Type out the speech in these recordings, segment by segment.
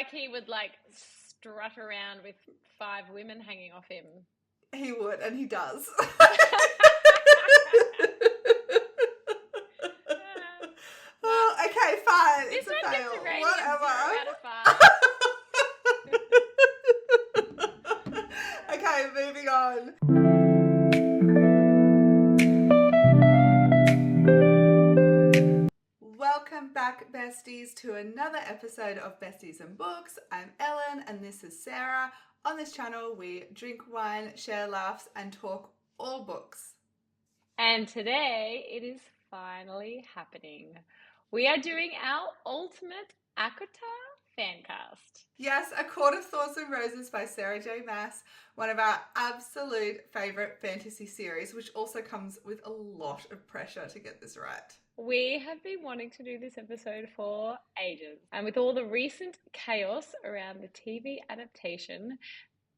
like he would like strut around with 5 women hanging off him. He would, and he does. Oh, okay, fine. This it's a one fail. gets a rating of 0 out of 5. Okay, moving on. Welcome back, besties, to another episode of Besties and Books. I'm Ellen and this is Sarah. On this channel, we drink wine, share laughs, and talk all books. And today, it is finally happening. We are doing our ultimate ACOTAR fancast. Yes, A Court of Thorns and Roses by Sarah J. Maas, one of our absolute favourite fantasy series, which also comes with a lot of pressure to get this right. We have been wanting to do this episode for ages, and with all the recent chaos around the TV adaptation,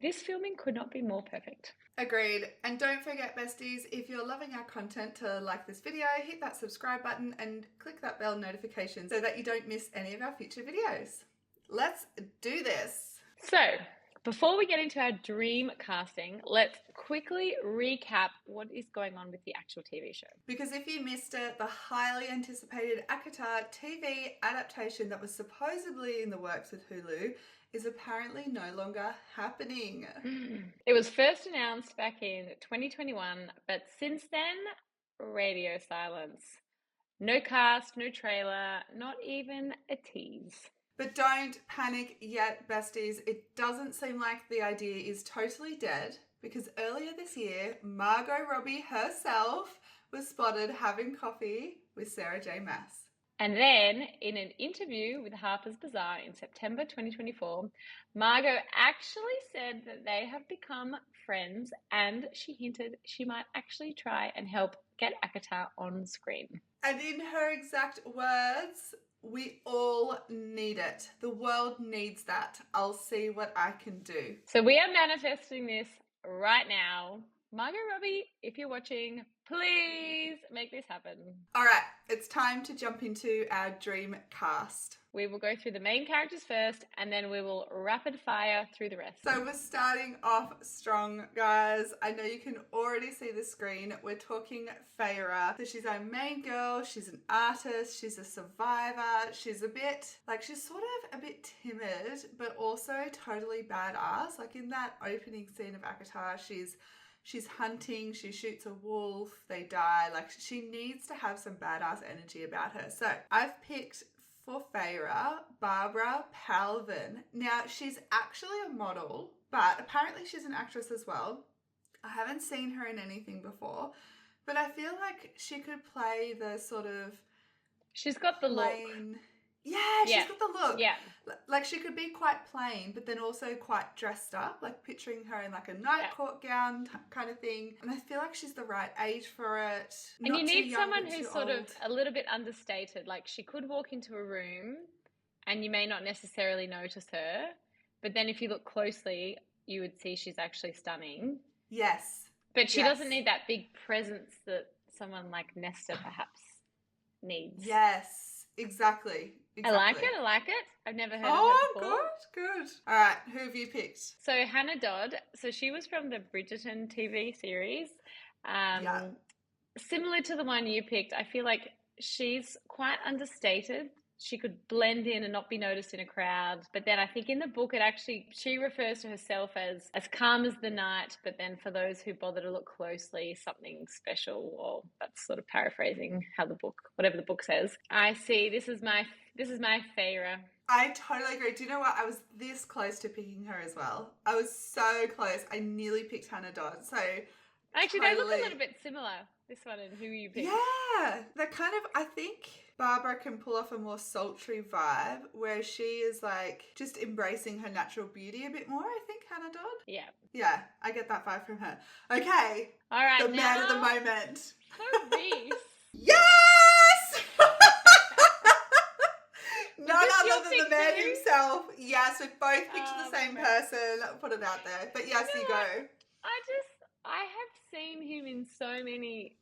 this filming could not be more perfect. Agreed. And don't forget, besties, if you're loving our content, to like this video, hit that subscribe button and click that bell notification so that you don't miss any of our future videos. Let's do this. So, before we get into our dream casting, let's quickly recap what is going on with the actual TV show. Because if you missed it, the highly anticipated ACOTAR TV adaptation that was supposedly in the works with Hulu is apparently no longer happening. It was first announced back in 2021, but since then, radio silence. No cast, no trailer, not even a tease. But don't panic yet, besties. It doesn't seem like the idea is totally dead, because earlier this year, Margot Robbie herself was spotted having coffee with Sarah J. Maas. And then, in an interview with Harper's Bazaar in September 2024, Margot actually said that they have become friends, and she hinted she might actually try and help get ACOTAR on screen. And in her exact words, "We all need it. The world needs that. I'll see what I can do." So we are manifesting this right now. Margot Robbie, if you're watching, please make this happen. All right, it's time to jump into our dream cast. We will go through the main characters first, and then we will rapid fire through the rest. So we're starting off strong, guys. I know you can already see the screen. We're talking Feyre. So she's our main girl. She's an artist. She's a survivor. She's a bit, she's sort of a bit timid, but also totally badass. Like in that opening scene of ACOTAR, she's hunting, she shoots a wolf, they die. Like, she needs to have some badass energy about her. So I've picked for Feyre, Barbara Palvin. Now, she's actually a model, but apparently she's an actress as well. I haven't seen her in anything before, but I feel like she could play the sort of... She's got the look. Yeah, she's got the look. Yeah. Like, she could be quite plain, but then also quite dressed up, like picturing her in like a night court gown kind of thing. And I feel like she's the right age for it. And you need someone who's sort of a little bit understated. Like, she could walk into a room and you may not necessarily notice her, but then if you look closely, you would see she's actually stunning. Yes. But she doesn't need that big presence that someone like Nesta perhaps needs. Yes, exactly. I like it. I've never heard of her before. Oh, good. All right, who have you picked? So Hannah Dodd. So she was from the Bridgerton TV series. Similar to the one you picked, I feel like she's quite understated. She could blend in and not be noticed in a crowd. But then I think in the book, she refers to herself as calm as the night. But then for those who bother to look closely, something special. Or that's sort of paraphrasing whatever the book says. I see. This is my Feyre. I totally agree. Do you know what? I was this close to picking her as well. I was so close. I nearly picked Hannah Dodd. So actually, they look a little bit similar. This one and who you picked. Yeah, they're kind of. I think Barbara can pull off a more sultry vibe, where she is like just embracing her natural beauty a bit more. I think Hannah Dodd. Yeah, I get that vibe from her. Okay, all right, the man of the moment. Clarice. Yes. None other than the man himself. Yes, we've both picked the same person. I'll put it out there. But yes, you go. I have seen him in so many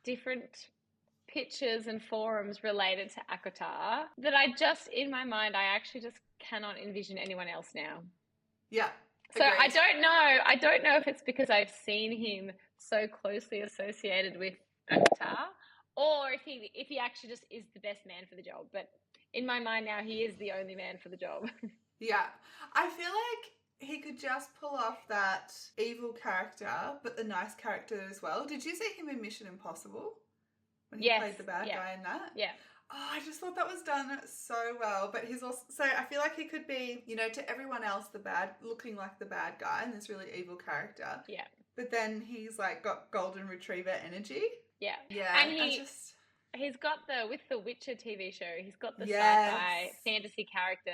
different pictures and forums related to ACOTAR that in my mind, I actually just cannot envision anyone else now. Yeah. So agreed. I don't know if it's because I've seen him so closely associated with ACOTAR, or if he actually just is the best man for the job. But in my mind now, he is the only man for the job. Yeah. I feel like he could just pull off that evil character, but the nice character as well. Did you see him in Mission Impossible? When he played the bad guy in that? Yeah. Oh, I just thought that was done so well. But he's also, so I feel like he could be, you know, to everyone else looking like the bad guy and this really evil character. Yeah. But then he's like got golden retriever energy. Yeah. Yeah. And he's got with the Witcher TV show, he's got the Yes. sci-fi fantasy character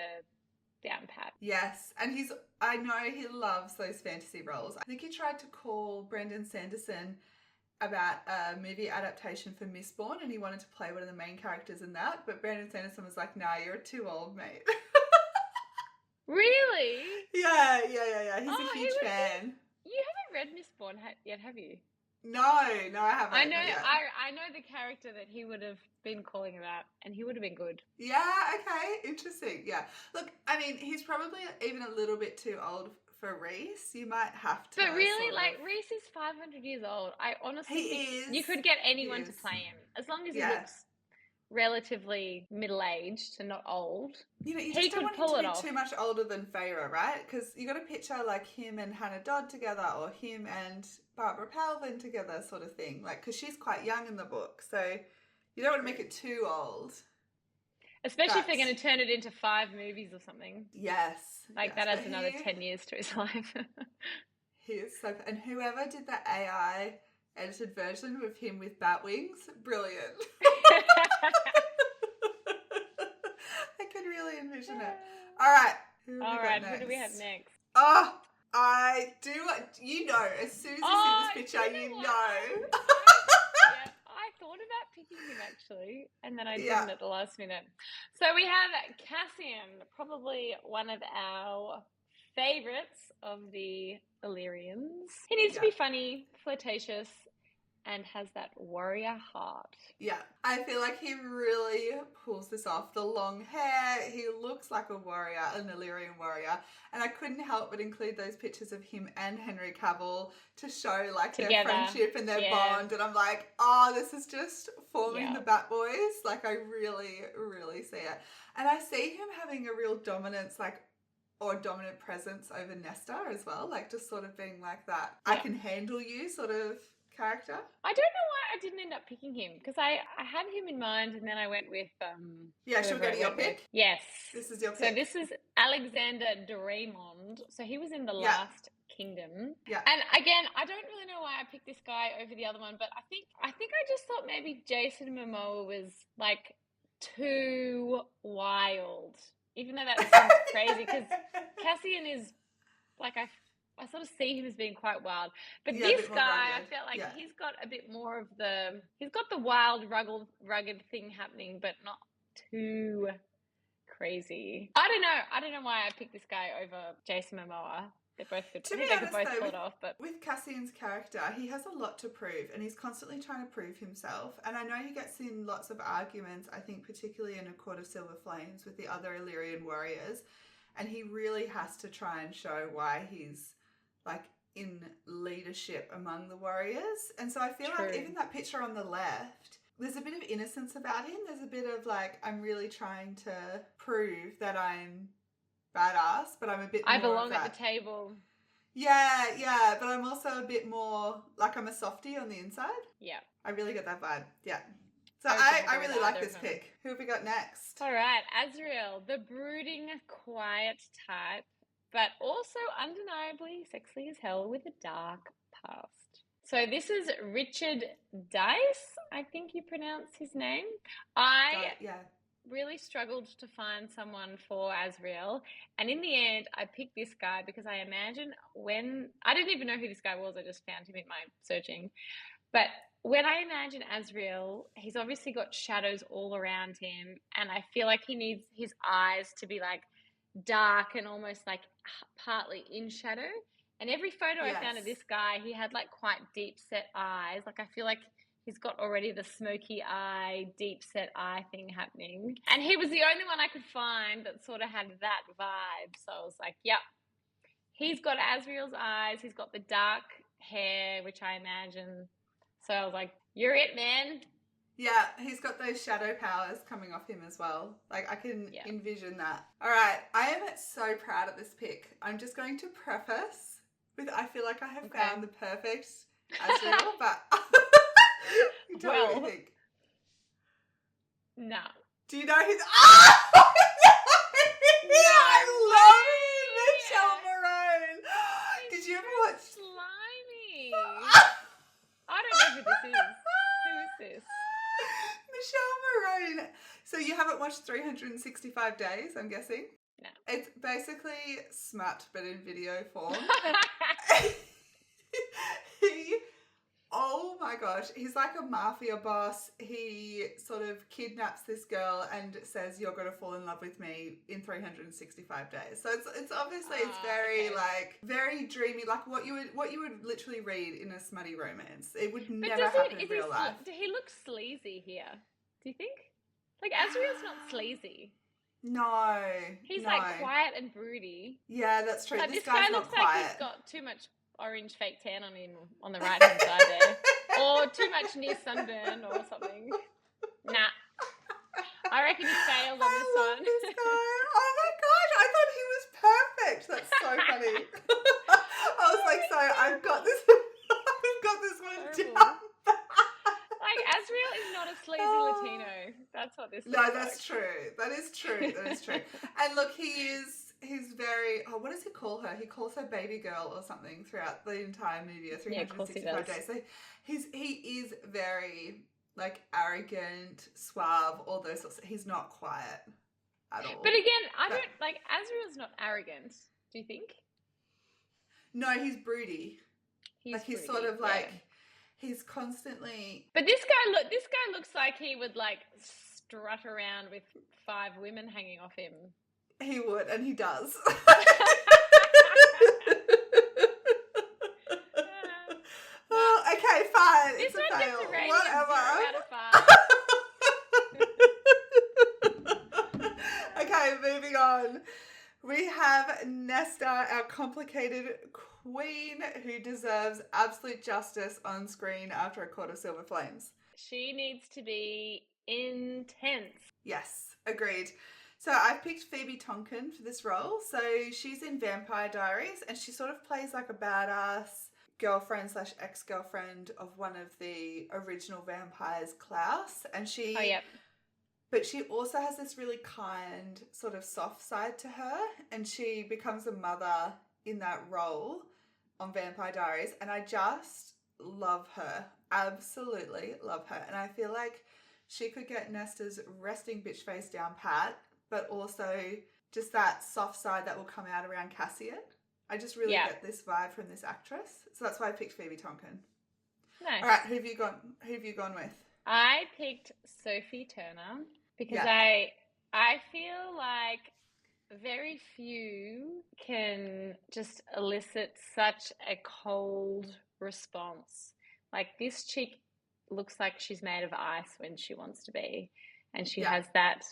down pat. Yes. And I know he loves those fantasy roles. I think he tried to call Brandon Sanderson about a movie adaptation for Mistborn, and he wanted to play one of the main characters in that, but Brandon Sanderson was like, nah, you're too old, mate. Really? Yeah. He's a huge fan. You haven't read Mistborn yet, have you? No, I haven't. I know. I know the character that he would have been calling about, and he would have been good. Yeah. Okay. Interesting. Yeah. Look, I mean, he's probably even a little bit too old for Rhys. You might have to. But really, Rhys is 500 years old. I honestly think you could get anyone to play him as long as he looks relatively middle-aged and not old. You know, you just don't want him to be too much older than Feyre, right? Because you got to picture like him and Hannah Dodd together, or him and Barbara Palvin together, sort of thing. Like, because she's quite young in the book, so you don't want to make it too old. Especially if they're going to turn it into 5 movies or something. Yes. Like, that adds another 10 years to his life. He is so... And whoever did the AI edited version with him with bat wings, brilliant. I could really envision it. All right. Who do we have next? Oh, I do... You know, as soon as you see this picture, you know. Yeah, I thought about picking him actually, and then I didn't at the last minute. So we have Cassian, probably one of our favourites of the Illyrians. He needs to be funny, flirtatious, and has that warrior heart. Yeah, I feel like he really pulls this off. The long hair, he looks like a warrior, an Illyrian warrior. And I couldn't help but include those pictures of him and Henry Cavill to show like their friendship and their bond. And I'm like, oh, this is just forming the Bat Boys. Like, I really, really see it. And I see him having a real dominance, or dominant presence over Nesta as well. Like, just sort of being like that, I can handle you sort of character. I don't know why I didn't end up picking him, because I had him in mind and then I went with should we go to your pick? Yes. This is your pick. So this is Alexander de Raymond. So he was in The Last Kingdom. Yeah. And again, I don't really know why I picked this guy over the other one, but I think I just thought maybe Jason Momoa was like too wild. Even though that sounds crazy, because Cassian is like I sort of see him as being quite wild. But this guy, I felt like he's got a bit more of he's got the wild, rugged thing happening, but not too crazy. I don't know why I picked this guy over Jason Momoa. They're both good. To be honest, though, with Cassian's character, he has a lot to prove, and he's constantly trying to prove himself. And I know he gets in lots of arguments, I think particularly in A Court of Silver Flames with the other Illyrian warriors, and he really has to try and show why he's like in leadership among the warriors. And so I feel like even that picture on the left, there's a bit of innocence about him. There's a bit of like, I'm really trying to prove that I'm badass, but I'm a bit more I belong at the table. Yeah, but I'm also a bit more like I'm a softie on the inside. Yeah. I really get that vibe. Yeah. So I really like this pick. Who have we got next? All right, Azriel, the brooding, quiet type, but also undeniably sexy as hell with a dark past. So this is Richard Dice, I think you pronounce his name. I really struggled to find someone for Azriel, and in the end I picked this guy because I imagine I didn't even know who this guy was, I just found him in my searching, but when I imagine Azriel, he's obviously got shadows all around him, and I feel like he needs his eyes to be like dark and almost like partly in shadow. And every photo I found of this guy, he had like quite deep set eyes. Like I feel like He's got already the smoky eye, deep set eye thing happening. And he was the only one I could find that sort of had that vibe. So I was like, yep. He's got Azriel's eyes. He's got the dark hair, which I imagine. So I was like, you're it, man. Yeah, he's got those shadow powers coming off him as well. Like, I can envision that. All right, I am so proud of this pick. I'm just going to preface with I feel like I have found the perfect Azriel, but tell me what you think. No. Do you know who? Oh! No, I love Michelle Morone. Did you ever watch? Slimy. I don't know who this is. Who is this? Michelle Morone. So you haven't watched 365 Days, I'm guessing? No. It's basically smut, but in video form. Oh my gosh, he's like a mafia boss. He sort of kidnaps this girl and says, you're going to fall in love with me in 365 days. So it's obviously, it's very like, very dreamy, like what you would literally read in a smutty romance. It would never happen in real life. He looks sleazy here, do you think? Like, Azriel's not sleazy. No. He's like quiet and broody. Yeah, that's true. Like, this guy guy's looks not quiet. like he's got too much orange fake tan on him on the right hand side there, or too much near sunburn or something. Nah, I reckon he failed on this one. This guy. Oh my gosh, I thought he was perfect. That's so funny. I was like, so I've got this one down. Like, Azriel is not a sleazy Latino. That's what this. No, that's true. That is true. That is true. And look, he's very, what does he call her? He calls her baby girl or something throughout the entire movie, 365 days. So he is very like arrogant, suave, all those sorts. He's not quiet at all. But again, I don't like, Azriel's not arrogant. Do you think? No, he's broody. He's sort of like, he's constantly. But this guy looks like he would like strut around with 5 women hanging off him. He would, and he does. Oh, okay, fine. This it's a fail. Gets a rating Whatever. Out of 5. Okay, moving on. We have Nesta, our complicated queen who deserves absolute justice on screen after a Court of Silver Flames. She needs to be intense. Yes, agreed. So I've picked Phoebe Tonkin for this role. So she's in Vampire Diaries and she sort of plays like a badass girlfriend / ex-girlfriend of one of the original vampires, Klaus. And she... Oh, yeah. But she also has this really kind, sort of soft side to her. And she becomes a mother in that role on Vampire Diaries. And I just love her. Absolutely love her. And I feel like she could get Nesta's resting bitch face down pat, but also just that soft side that will come out around Cassian. I just really get this vibe from this actress. So that's why I picked Phoebe Tonkin. Nice. All right, who have you gone with? I picked Sophie Turner because I feel like very few can just elicit such a cold response. Like, this chick looks like she's made of ice when she wants to be. And she has that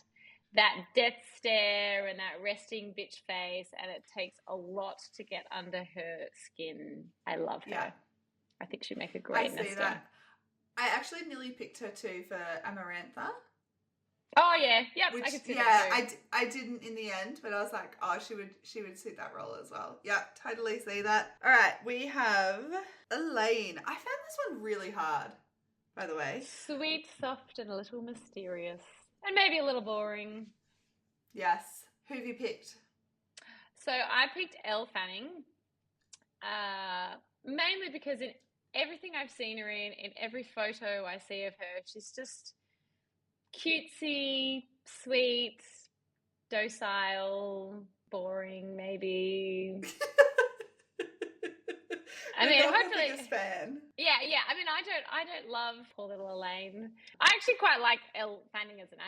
death stare and that resting bitch face, and it takes a lot to get under her skin. I love her. Yeah. I think she'd make a great Nesta. That. I actually nearly picked her too for Amarantha. Oh yeah, yep. I could see that too. I didn't in the end, but I was like, oh, she would suit that role as well. Yeah, totally see that. All right, we have Elaine. I found this one really hard, by the way. Sweet, soft, and a little mysterious, and maybe a little boring. Yes. Who have you picked? So I picked Elle Fanning, mainly because in everything I've seen her in every photo I see of her, she's just cutesy, sweet, docile, boring, maybe. I mean, hopefully. Biggest fan. Yeah. I mean, I don't love poor little Elaine. I actually quite like Elle Fanning as an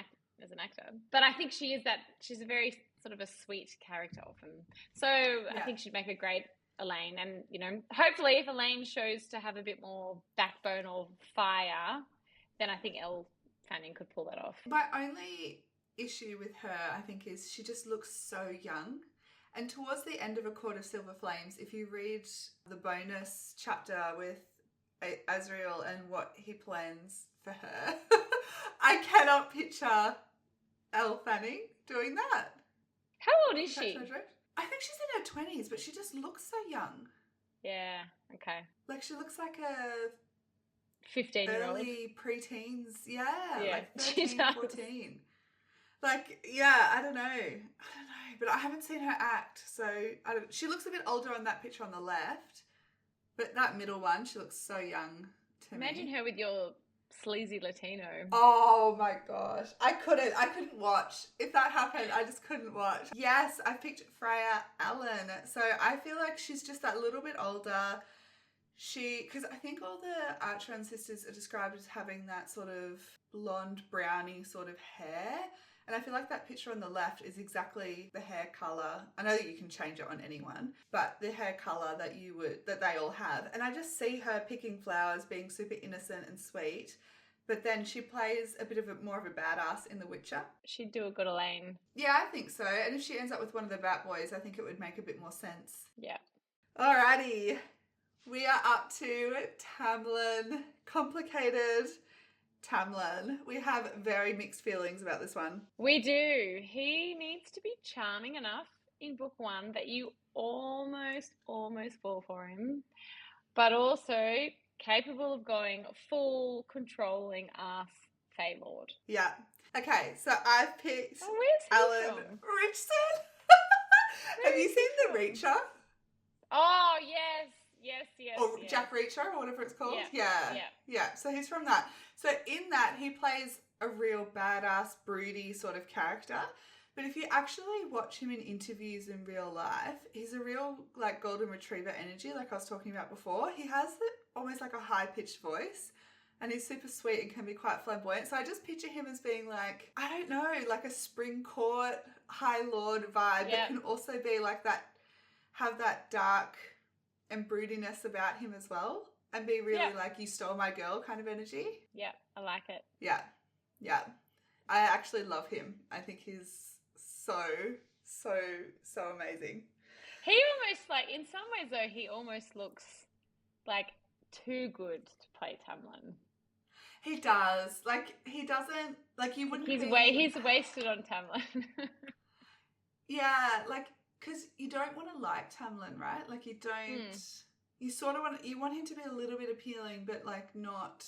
actor, but I think she's a very sort of a sweet character often. So I think she'd make a great Elaine, and hopefully if Elaine shows to have a bit more backbone or fire, then I think Elle Fanning could pull that off. My only issue with her, I think, is she just looks so young. And towards the end of A Court of Silver Flames, if you read the bonus chapter with Azriel and what he plans for her, I cannot picture Elle Fanning doing that. How old is she? I think she's in her 20s, but she just looks so young. Yeah, okay. Like, she looks like a 15-year-old. early preteens. Yeah, like she 13, does. 14. Like, yeah, I don't know. But I haven't seen her act, so she looks a bit older on that picture on the left, but that middle one, she looks so young to me. Imagine her with your sleazy Latino. Oh my gosh. I couldn't watch. If that happened, I just couldn't watch. Yes, I picked Freya Allen. So I feel like she's just that little bit older. Because I think all the Archeron sisters are described as having that sort of blonde, browny sort of hair. And I feel like that picture on the left is exactly the hair colour. I know that you can change it on anyone, but the hair colour that they all have. And I just see her picking flowers, being super innocent and sweet. But then she plays a bit of more of a badass in The Witcher. She'd do a good Elaine. Yeah, I think so. And if she ends up with one of the Bat Boys, I think it would make a bit more sense. Yeah. Alrighty. We are up to Tamlin. Complicated Tamlin. We have very mixed feelings about this one. We do. He needs to be charming enough in book one that you almost fall for him, but also capable of going full controlling ass Fey Lord. Yeah. Okay, so I've picked Alan Richson. Have you seen The Reacher? Oh, yes. Or Jack Reacher, or whatever it's called. Yeah. So he's from that. So in that, he plays a real badass, broody sort of character. But if you actually watch him in interviews in real life, he's a real, like, golden retriever energy, like I was talking about before. He has almost like a high-pitched voice, and he's super sweet and can be quite flamboyant. So I just picture him as being like, I don't know, like a spring court high lord vibe, but can also be like that, have that dark and broodiness about him as well, and be really like, you stole my girl kind of energy. Yeah, I like it. Yeah. I actually love him. I think he's so amazing. He almost, like, in some ways though, he almost looks like too good to play Tamlin. He does. Like, he doesn't, like, you wouldn't He's wasted on Tamlin. Yeah, like, because you don't want to like Tamlin, right? Like, you don't, you sort of want him to be a little bit appealing, but like not,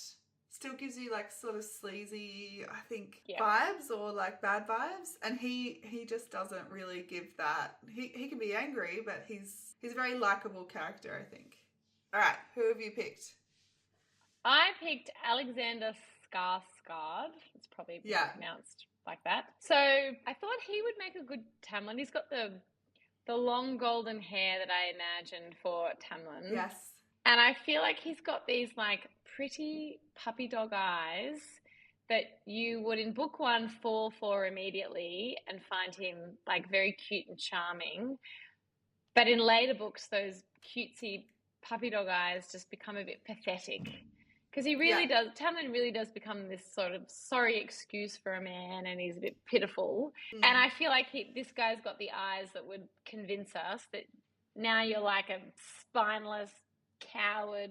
still gives you like sort of sleazy, I think, vibes, or like bad vibes. And he just doesn't really give that. He can be angry, but he's a very likable character, I think. All right, who have you picked? I picked Alexander Skarsgård. It's probably pronounced like that. So I thought he would make a good Tamlin. He's got the long golden hair that I imagined for Tamlin. Yes. And I feel like he's got these like pretty puppy dog eyes that you would in book one fall for immediately and find him like very cute and charming. But in later books, those cutesy puppy dog eyes just become a bit pathetic. Because he really does, Tamlin really does become this sort of sorry excuse for a man, and he's a bit pitiful. And I feel like this guy's got the eyes that would convince us that now you're like a spineless, coward,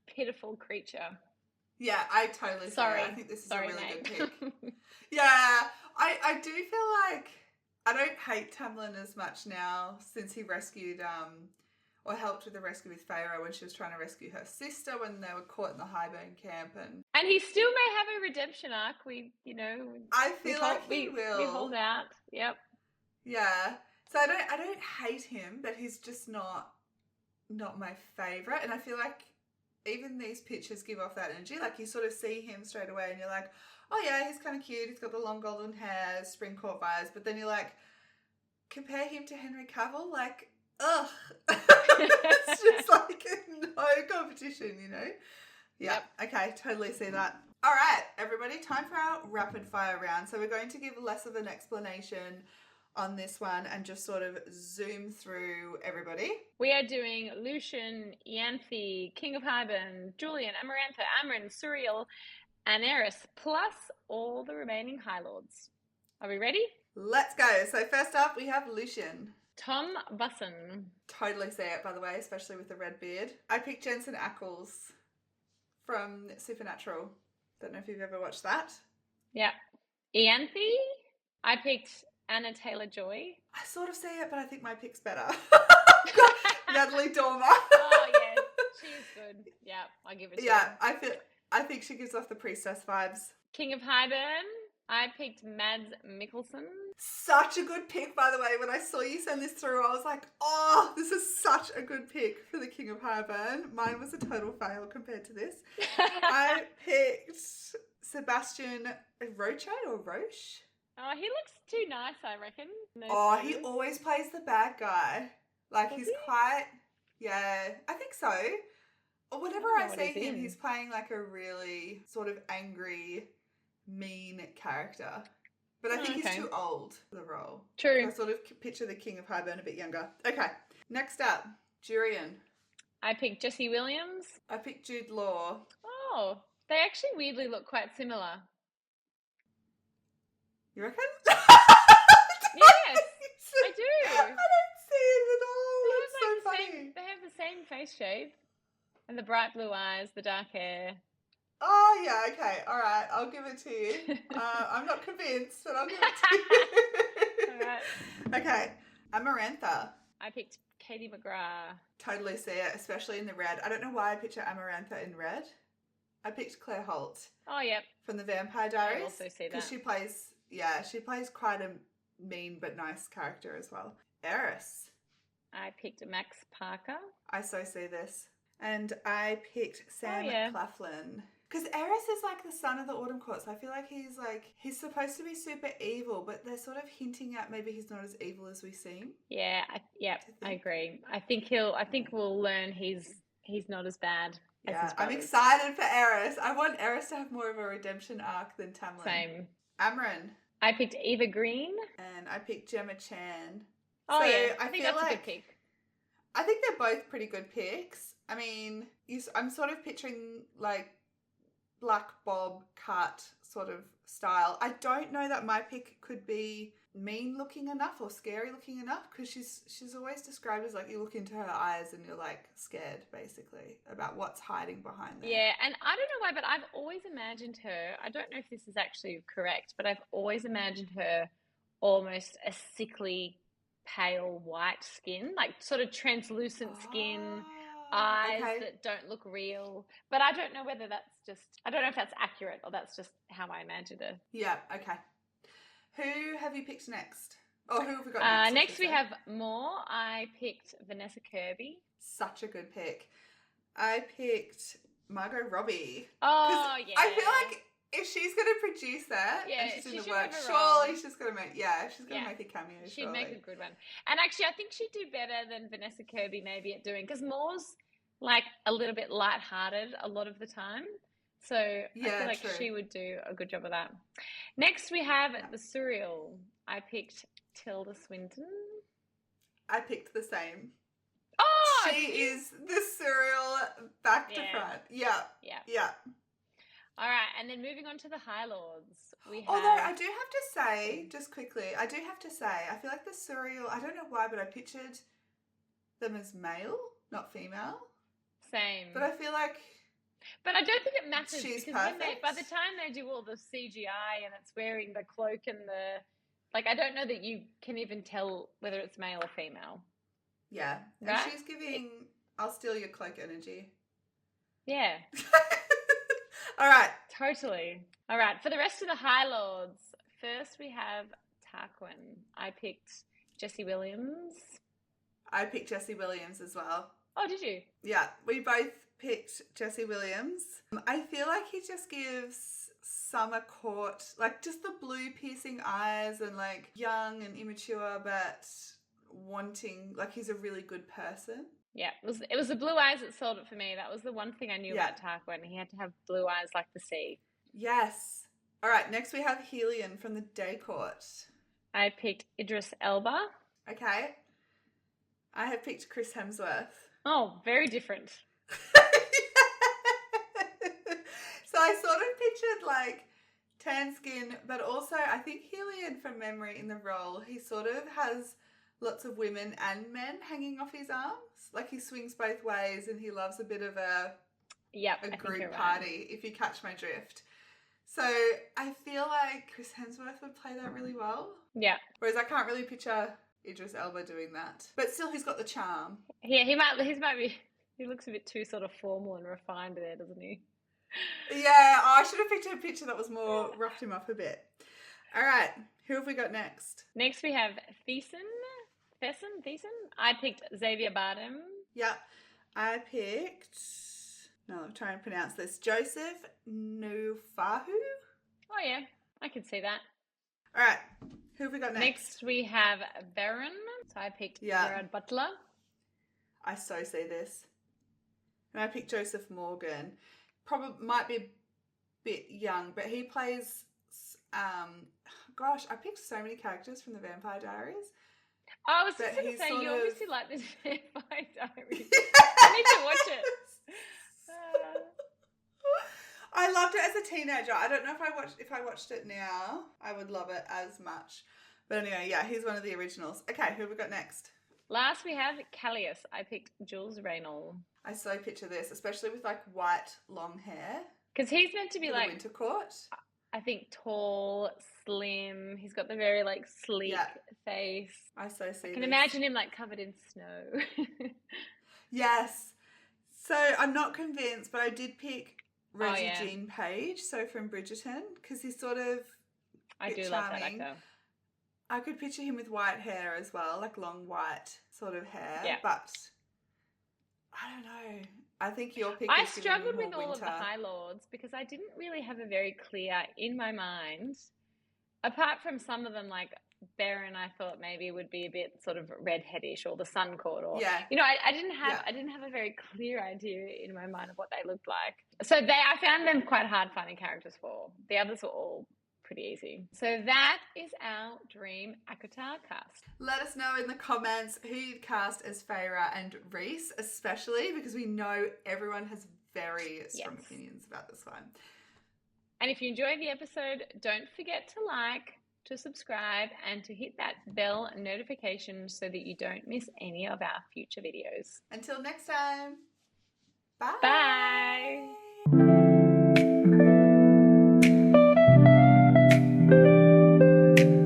pitiful creature. Yeah, I totally see I think this is a really good pick. Yeah, I do feel like I don't hate Tamlin as much now since he rescued or helped with the rescue with Feyre when she was trying to rescue her sister when they were caught in the Highburn camp. And he still may have a redemption arc. I feel like he will. We hold out. Yep. Yeah. So I don't hate him, but he's just not my favourite. And I feel like even these pictures give off that energy. Like, you sort of see him straight away and you're like, oh yeah, he's kind of cute. He's got the long golden hair, spring court vibes. But then you're like, compare him to Henry Cavill, like, ugh. It's just like no competition, Yeah. Yep. Okay, totally see that. All right, everybody, time for our rapid fire round. So we're going to give less of an explanation on this one and just sort of zoom through everybody. We are doing Lucian, Ianthe, King of Highburn, Julian, Amarantha, Amren, Suriel, and Eris, plus all the remaining High Lords. Are we ready? Let's go. So first up, we have Lucian. Tom Busson. Totally see it, by the way, especially with the red beard. I picked Jensen Ackles from Supernatural. Don't know if you've ever watched that. Yeah. Ianthe. I picked Anna Taylor-Joy. I sort of see it, but I think my pick's better. Natalie Dormer. Oh, yes. She's good. Yeah, I'll give it to you. Yeah, I think she gives off the priestess vibes. King of Highburn. I picked Mads Mikkelsen. Such a good pick, by the way. When I saw you send this through, I was like, oh, this is such a good pick for the King of Highburn. Mine was a total fail compared to this. I picked Sebastian Roche or Roche. Oh, he looks too nice, I reckon. Oh, he always plays the bad guy. Like, he's quite, yeah, I think so. Whenever I see him, he's playing like a really sort of angry, mean character. But I think he's too old for the role. True. I sort of picture the King of Highburn a bit younger. Okay, next up, Jurian. I picked Jesse Williams. I picked Jude Law. Oh, they actually weirdly look quite similar. You reckon? Yes, I do. I don't see it at all. It's so funny. They have the same face shape. And the bright blue eyes, the dark hair. Oh, yeah, okay. All right, I'll give it to you. I'm not convinced, but I'll give it to you. All right. Okay, Amarantha. I picked Katie McGrath. Totally see it, especially in the red. I don't know why I picture Amarantha in red. I picked Claire Holt. Oh, yep. From the Vampire Diaries. I also see that. Because she plays quite a mean but nice character as well. Eris. I picked Max Parker. I so see this. And I picked Sam Claflin. Because Eris is like the son of the Autumn Court, so I feel like he's supposed to be super evil, but they're sort of hinting at maybe he's not as evil as we seem. Yeah, I agree. I think we'll learn he's not as bad. Yeah, I'm excited for Eris. I want Eris to have more of a redemption arc than Tamlin. Same. Amryn. I picked Eva Green. And I picked Gemma Chan. Oh, so yeah. I think that's a good pick. I think they're both pretty good picks. I mean, I'm sort of picturing like black bob cut sort of style. I don't know that my pick could be mean looking enough or scary looking enough, because she's always described as like you look into her eyes and you're like scared basically about what's hiding behind there. Yeah, and I don't know why, but I've always imagined her, I don't know if this is actually correct, but I've always imagined her almost a sickly pale white skin, like sort of translucent skin, eyes that don't look real. But I don't know whether I don't know if that's accurate or that's just how I imagined her. Yeah, okay. Who have you picked next? Or who have we got next? Next we have more. I picked Vanessa Kirby. Such a good pick. I picked Margot Robbie. Oh, yeah. I feel like if she's going to produce that and she's in the work, surely she's going to make, make a cameo. She'd make a good one. And actually, I think she'd do better than Vanessa Kirby maybe at doing, because Moore's like a little bit lighthearted a lot of the time. So I feel like she would do a good job of that. Next, we have the Surreal. I picked Tilda Swinton. I picked the same. Oh! She is the Surreal back to front. Yeah. All right, and then moving on to the High Lords. Although I do have to say, just quickly, I feel like the Surreal, I don't know why, but I pictured them as male, not female. Same. But I feel like... But I don't think it matters, she's because perfect. by the time they do all the CGI and it's wearing the cloak and the... Like, I don't know that you can even tell whether it's male or female. Yeah. Right? And she's giving, I'll steal your cloak energy. Yeah. All right. Totally. All right. For the rest of the High Lords, first we have Tarquin. I picked Jesse Williams. I picked Jesse Williams as well. Oh, did you? Yeah. We both picked Jesse Williams. I feel like he just gives summer court, like just the blue piercing eyes and like young and immature, but wanting, like he's a really good person. Yeah, it was the blue eyes that sold it for me. That was the one thing I knew about Tarquin. He had to have blue eyes like the sea. Yes. All right, next we have Helion from the Day Court. I picked Idris Elba. Okay. I have picked Chris Hemsworth. Oh, very different. So So I sort of pictured like tan skin, but also I think Helion from memory in the role, he sort of has lots of women and men hanging off his arms. Like he swings both ways and he loves a bit of a group party, if you catch my drift. So I feel like Chris Hemsworth would play that really well. Yeah. Whereas I can't really picture Idris Elba doing that. But still, he's got the charm. Yeah, he might be, he looks a bit too sort of formal and refined there, doesn't he? Yeah, I should have picked a picture that was more, roughed him up a bit. All right, who have we got next? Next we have Thiessen. I picked Xavier Bardem. Yep, I picked, no, I'm trying to pronounce this, Joseph Nufahu. Oh yeah, I can see that. All right, who have we got next? Next we have Baron. So I picked Gerard Butler. I so see this. And I picked Joseph Morgan. Probably might be a bit young, but he plays, gosh, I picked so many characters from the Vampire Diaries. I was just going to say, you obviously like this Vampire Diaries. I need to watch it. I loved it as a teenager. I don't know if I watched it now, I would love it as much. But anyway, yeah, he's one of the originals. Okay, who have we got next? Last we have Callias. I picked Jules Reynolds. I so picture this, especially with like white long hair. Because he's meant to be like Winter Court. I think tall, slim. He's got the very like sleek face. I so see. I can imagine him like covered in snow. Yes. So I'm not convinced, but I did pick Reggie Jean Page, so from Bridgerton, because he's sort of I do love that actor. I could picture him with white hair as well, like long white sort of hair. Yeah. But I don't know. I think your pick. I struggled with all of the High Lords because I didn't really have a very clear in my mind. Apart from some of them, like Baron, I thought maybe would be a bit sort of redheadish, or the Sun Court, or you know, I didn't have a very clear idea in my mind of what they looked like. So I found them quite hard finding characters for. The others were all pretty easy. So that is our dream ACOTAR cast. Let us know in the comments who you'd cast as Feyre and Rhys, especially because we know everyone has very strong opinions about this one. And if you enjoyed the episode, don't forget to like, to subscribe, and to hit that bell notification so that you don't miss any of our future videos. Until next time. Bye. Bye.